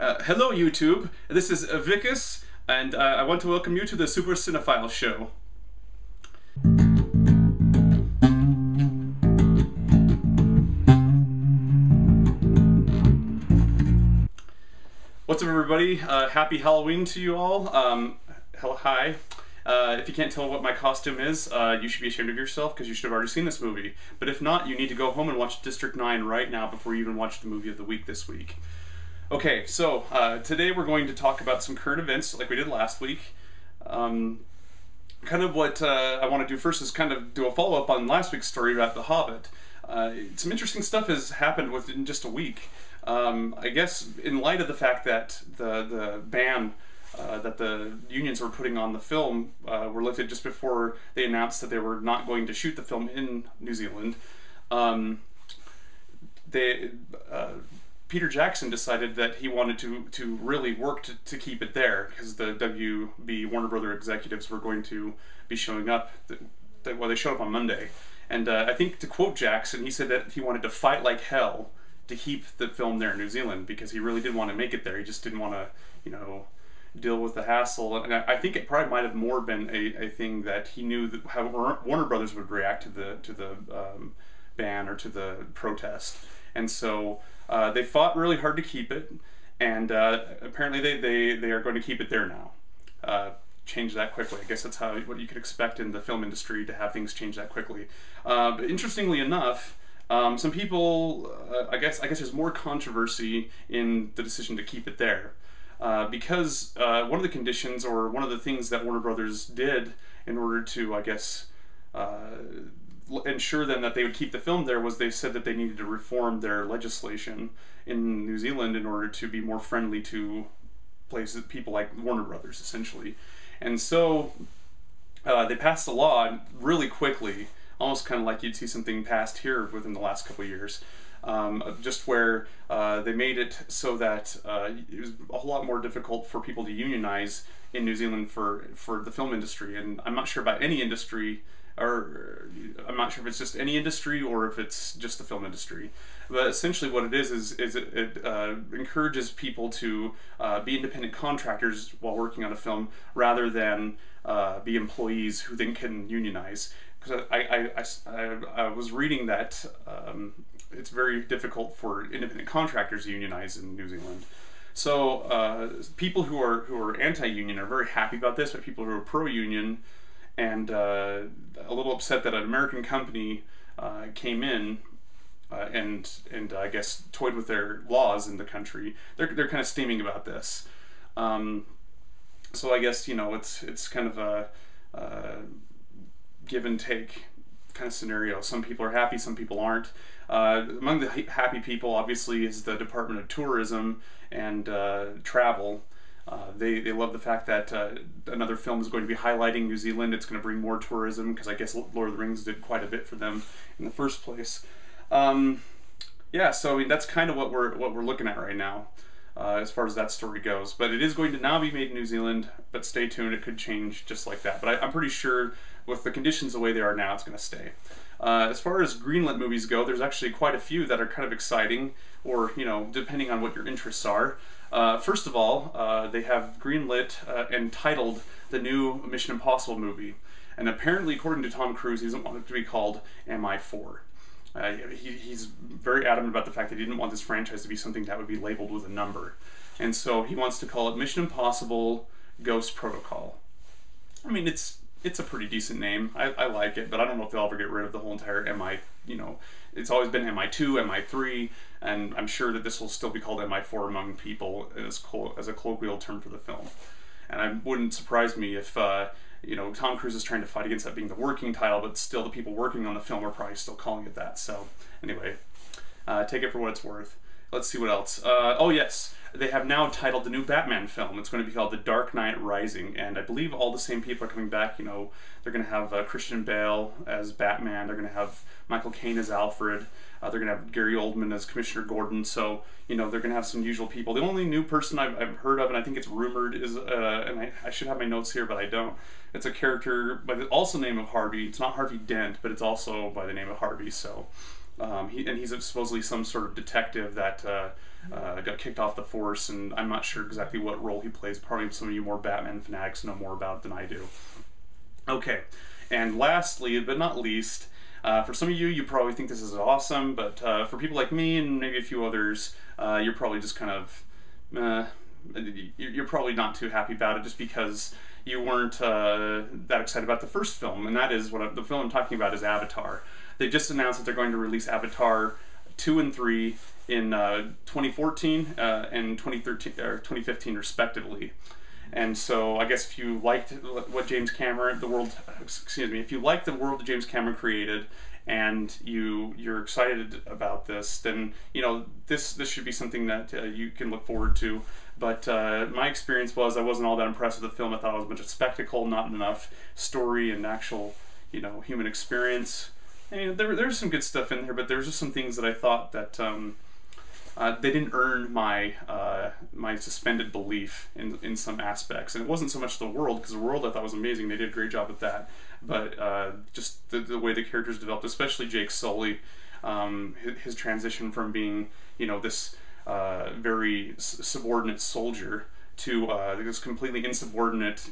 Hello YouTube, this is Vicus, and I want to welcome you to the Super Cinephile Show. What's up everybody, happy Halloween to you all. Hi. If you can't tell what my costume is, you should be ashamed of yourself because you should have already seen this movie. But if not, you need to go home and watch District 9 right now before you even watch the movie of the week this week. Okay, so today we're going to talk about some current events like we did last week. Kind of what I want to do first is kind of do a follow-up on last week's story about The Hobbit. Some interesting stuff has happened within just a week. I guess in light of the fact that the ban that the unions were putting on the film were lifted just before they announced that they were not going to shoot the film in New Zealand, Peter Jackson decided that he wanted to really work to keep it there because the WB Warner Brothers executives were going to be showing up. Well, they showed up on Monday, and I think to quote Jackson, he said that he wanted to fight like hell to keep the film there in New Zealand because he really did want to make it there. He just didn't want to, you know, deal with the hassle. And I think it probably might have more been a thing that he knew that how Warner Brothers would react to the ban or to the protest, and so they fought really hard to keep it, and apparently they are going to keep it there now. Change that quickly. I guess that's what you could expect in the film industry, to have things change that quickly. But interestingly enough, some people, I guess there's more controversy in the decision to keep it there. Because one of the conditions, or one of the things that Warner Brothers did in order to, I guess, ensure them that they would keep the film there, was they said that they needed to reform their legislation in New Zealand in order to be more friendly to places, people like Warner Brothers, essentially. And so they passed a law really quickly, almost kind of like you'd see something passed here within the last couple of years. Just where they made it so that it was a whole lot more difficult for people to unionize in New Zealand for the film industry. And I'm not sure about any industry, or I'm not sure if it's just any industry or if it's just the film industry. But essentially what it is it encourages people to be independent contractors while working on a film, rather than be employees who then can unionize. Because I was reading that it's very difficult for independent contractors to unionize in New Zealand. So people who are anti-union are very happy about this, but people who are pro-union and a little upset that an American company came in and I guess toyed with their laws in the country. They're kind of steaming about this. So I guess, you know, it's kind of a give and take kind of scenario. Some people are happy, some people aren't. Among the happy people, obviously, is the Department of Tourism and Travel. They love the fact that another film is going to be highlighting New Zealand. It's going to bring more tourism, because I guess Lord of the Rings did quite a bit for them in the first place. Yeah, so I mean, that's kind of what we're looking at right now, as far as that story goes. But it is going to now be made in New Zealand, but stay tuned, it could change just like that. But I'm pretty sure with the conditions the way they are now, it's going to stay. As far as greenlit movies go, there's actually quite a few that are kind of exciting, or, you know, depending on what your interests are. First of all, they have greenlit and titled the new Mission Impossible movie. And apparently, according to Tom Cruise, he doesn't want it to be called MI4. He's very adamant about the fact that he didn't want this franchise to be something that would be labeled with a number. And so he wants to call it Mission Impossible Ghost Protocol. I mean, it's a pretty decent name. I like it, but I don't know if they'll ever get rid of the whole entire MI, you know, it's always been MI2, MI3, and I'm sure that this will still be called MI4 among people as a colloquial term for the film. And it wouldn't surprise me if, you know, Tom Cruise is trying to fight against that being the working title, but still the people working on the film are probably still calling it that. So anyway, take it for what it's worth. Let's see what else. Oh yes, they have now titled the new Batman film. It's going to be called The Dark Knight Rising, and I believe all the same people are coming back. You know, they're going to have Christian Bale as Batman. They're going to have Michael Caine as Alfred. They're going to have Gary Oldman as Commissioner Gordon. So, you know, they're going to have some usual people. The only new person I've heard of, and I think it's rumored, is, and I should have my notes here, but I don't. It's a character by the also name of Harvey. It's not Harvey Dent, but it's also by the name of Harvey. So, he's supposedly some sort of detective that got kicked off the force, and I'm not sure exactly what role he plays. Probably some of you more Batman fanatics know more about it than I do. Okay, and lastly, but not least, for some of you, you probably think this is awesome, but for people like me and maybe a few others, you're probably just kind of, you're probably not too happy about it just because you weren't that excited about the first film, and that is the film I'm talking about is Avatar. They just announced that they're going to release Avatar 2 and 3 in 2014 and 2013 or 2015 respectively. And so I guess if you liked what James Cameron, if you liked the world that James Cameron created, and you're excited about this, then this should be something that you can look forward to. But my experience was I wasn't all that impressed with the film. I thought it was a bunch of spectacle, not enough story and actual human experience. I mean, there's some good stuff in there, but there's just some things that I thought that they didn't earn my my suspended belief in some aspects. And it wasn't so much the world, because the world I thought was amazing. They did a great job with that. But just the way the characters developed, especially Jake Sully, his transition from being this very subordinate soldier to this completely insubordinate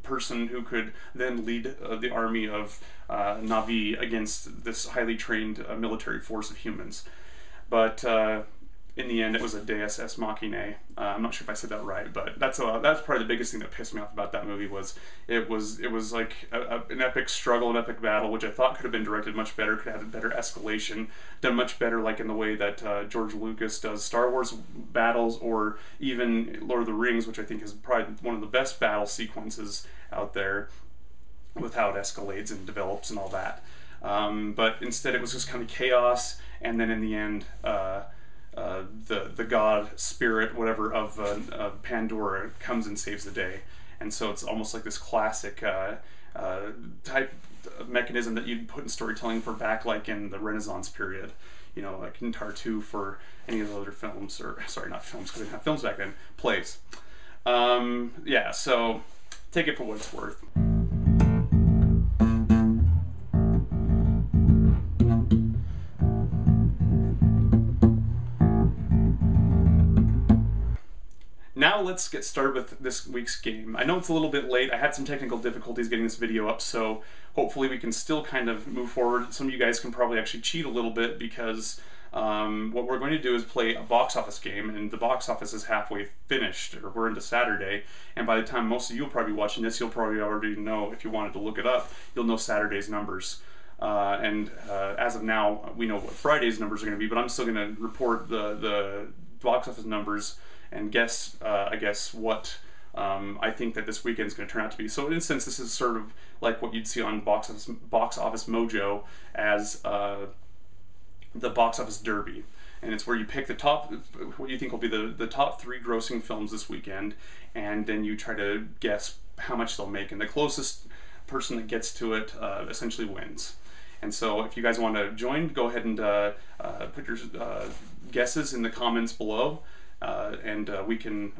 person who could then lead the army of Na'vi against this highly trained military force of humans. But in the end, it was a Deus Ex Machina. I'm not sure if I said that right, but that's probably the biggest thing that pissed me off about that movie. Was it was like an epic struggle, an epic battle, which I thought could have been directed much better, could have had a better escalation, done much better, like in the way that George Lucas does Star Wars battles, or even Lord of the Rings, which I think is probably one of the best battle sequences out there, with how it escalates and develops and all that. But instead, it was just kind of chaos, and then in the end, the god spirit, whatever, of Pandora comes and saves the day. And so it's almost like this classic type of mechanism that you'd put in storytelling for back like in the Renaissance period, like in Tartu for any of the other films, or sorry, not films, because they didn't have films back then, plays. Yeah, so take it for what it's worth. Now let's get started with this week's game. I know it's a little bit late. I had some technical difficulties getting this video up, so hopefully we can still kind of move forward. Some of you guys can probably actually cheat a little bit, because what we're going to do is play a box office game, and the box office is halfway finished, or we're into Saturday, and by the time most of you will probably be watching this, you'll probably already know, if you wanted to look it up, you'll know Saturday's numbers. As of now, we know what Friday's numbers are going to be, but I'm still going to report the box office numbers and guess, I guess, what I think that this weekend is going to turn out to be. So in a sense, this is sort of like what you'd see on Box Office Mojo as the Box Office Derby. And it's where you pick the top, what you think will be the top 3 grossing films this weekend, and then you try to guess how much they'll make. And the closest person that gets to it essentially wins. And so if you guys want to join, go ahead and put your guesses in the comments below. And we can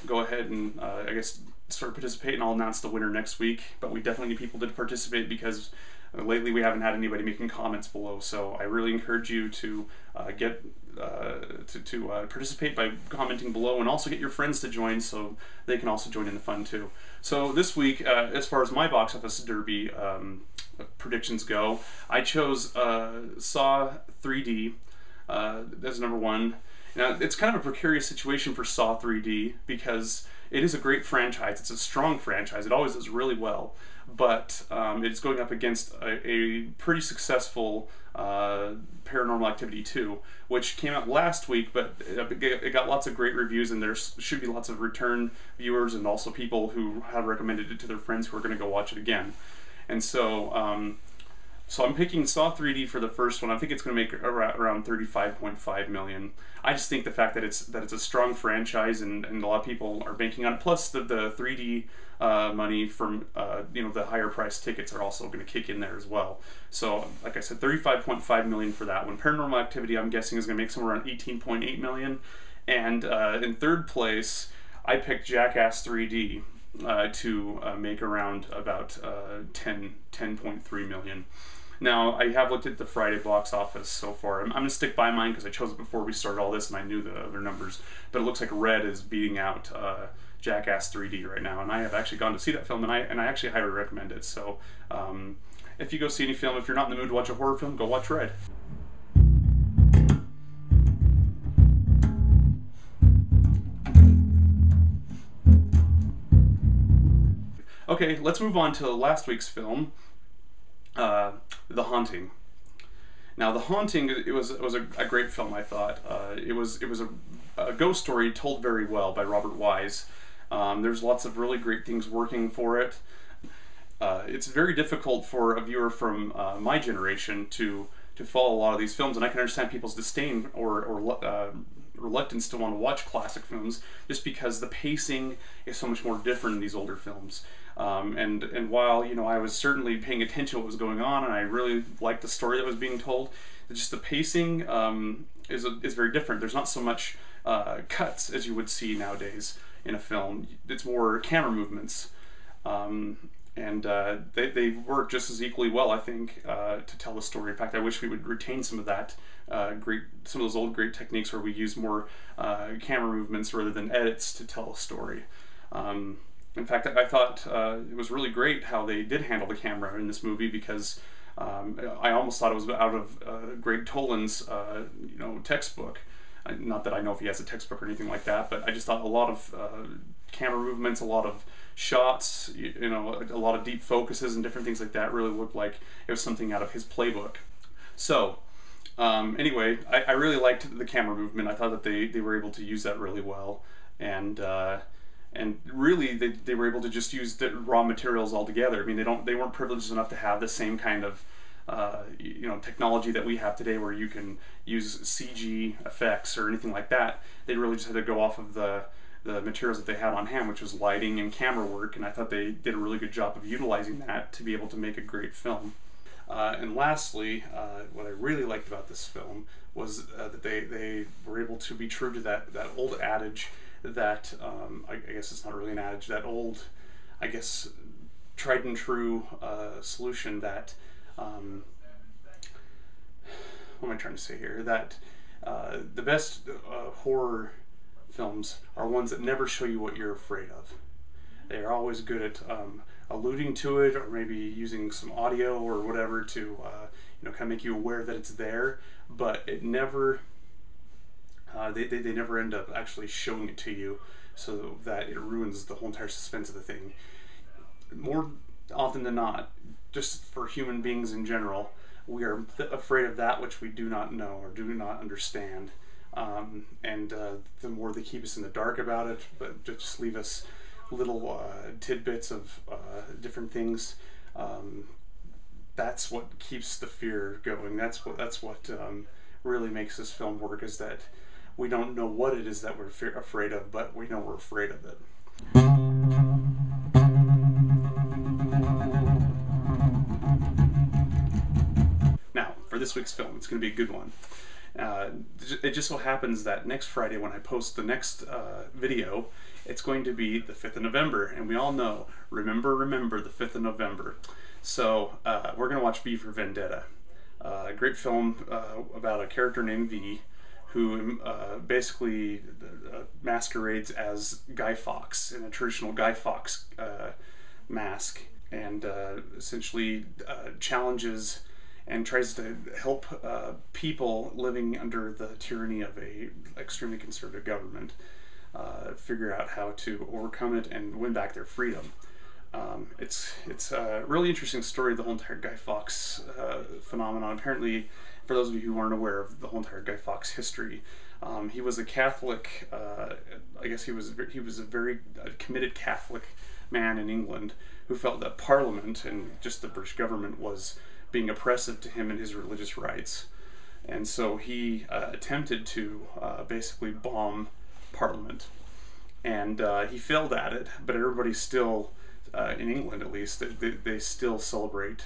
go ahead and I guess start participating, and I'll announce the winner next week. But we definitely need people to participate, because lately we haven't had anybody making comments below. So I really encourage you to participate by commenting below, and also get your friends to join so they can also join in the fun too. So this week, as far as my box office derby predictions go, I chose Saw 3D as number 1. Now, it's kind of a precarious situation for Saw 3D, because it is a great franchise. It's a strong franchise. It always does really well. But it's going up against a pretty successful Paranormal Activity 2, which came out last week, but it got lots of great reviews, and there should be lots of return viewers and also people who have recommended it to their friends who are going to go watch it again. And so so I'm picking Saw 3D for the first one. I think it's going to make around 35.5 million. I just think the fact that it's a strong franchise, and a lot of people are banking on it. Plus the 3D money from the higher priced tickets are also going to kick in there as well. So like I said, 35.5 million for that one. Paranormal Activity, I'm guessing, is going to make somewhere around 18.8 million. And in third place, I picked Jackass 3D to make around about 10.3 million. Now, I have looked at the Friday box office so far. I'm going to stick by mine because I chose it before we started all this and I knew the other numbers. But it looks like Red is beating out Jackass 3D right now. And I have actually gone to see that film, and I actually highly recommend it. So if you go see any film, if you're not in the mood to watch a horror film, go watch Red. Okay, let's move on to last week's film, The Haunting. Now, The Haunting, it was a great film, I thought. It was a ghost story told very well by Robert Wise. There's lots of really great things working for it. It's very difficult for a viewer from my generation to follow a lot of these films, and I can understand people's disdain or reluctance to want to watch classic films just because the pacing is so much more different in these older films. And while, you know, I was certainly paying attention to what was going on and I really liked the story that was being told, just the pacing is very different. There's not so much cuts as you would see nowadays in a film. It's more camera movements. And they work just as equally well, I think, to tell the story. In fact, I wish we would retain some of that some of those old great techniques where we use more camera movements rather than edits to tell a story. In fact, I thought it was really great how they did handle the camera in this movie, because I almost thought it was out of Greg Toland's textbook. Not that I know if he has a textbook or anything like that, but I just thought a lot of camera movements, a lot of shots, a lot of deep focuses and different things like that really looked like it was something out of his playbook. So anyway, I really liked the camera movement. I thought that they were able to use that really well, and really they were able to just use the raw materials altogether. I mean, they weren't privileged enough to have the same kind of technology that we have today, where you can use CG effects or anything like that. They really just had to go off of the materials that they had on hand, which was lighting and camera work, and I thought they did a really good job of utilizing that to be able to make a great film. And lastly, what I really liked about this film was that they were able to be true to that old adage that, I guess it's not really an adage, that old, I guess, tried and true solution that, what am I trying to say here? That the best horror films are ones that never show you what you're afraid of. They are always good at alluding to it, or maybe using some audio or whatever to kind of make you aware that it's there, but it never they never end up actually showing it to you, so that it ruins the whole entire suspense of the thing. More often than not, just for human beings in general, we are afraid of that which we do not know or do not understand. And the more they keep us in the dark about it, but just leave us little tidbits of different things, that's what keeps the fear going. That's what really makes this film work, is that we don't know what it is that we're afraid of, but we know we're afraid of it. Now, for this week's film, it's going to be a good one. It just so happens that next Friday, when I post the next video, it's going to be the 5th of November, and we all know, remember the 5th of November. So we're going to watch V for Vendetta, a great film about a character named V, who basically masquerades as Guy Fawkes in a traditional Guy Fawkes mask, and essentially challenges and tries to help people living under the tyranny of a extremely conservative government figure out how to overcome it and win back their freedom. It's a really interesting story, the whole entire Guy Fawkes phenomenon. Apparently, for those of you who aren't aware of the whole entire Guy Fawkes history, he was a Catholic. I guess he was a very committed Catholic man in England who felt that Parliament and just the British government was being oppressive to him and his religious rights, and so he attempted to basically bomb Parliament, and he failed at it. But everybody still, in England at least, they still celebrate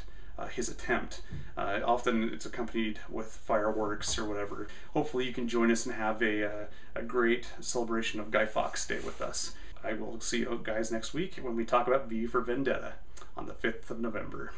his attempt. Often it's accompanied with fireworks or whatever. Hopefully you can join us and have a great celebration of Guy Fawkes Day with us. I will see you guys next week when we talk about V for Vendetta on the 5th of November.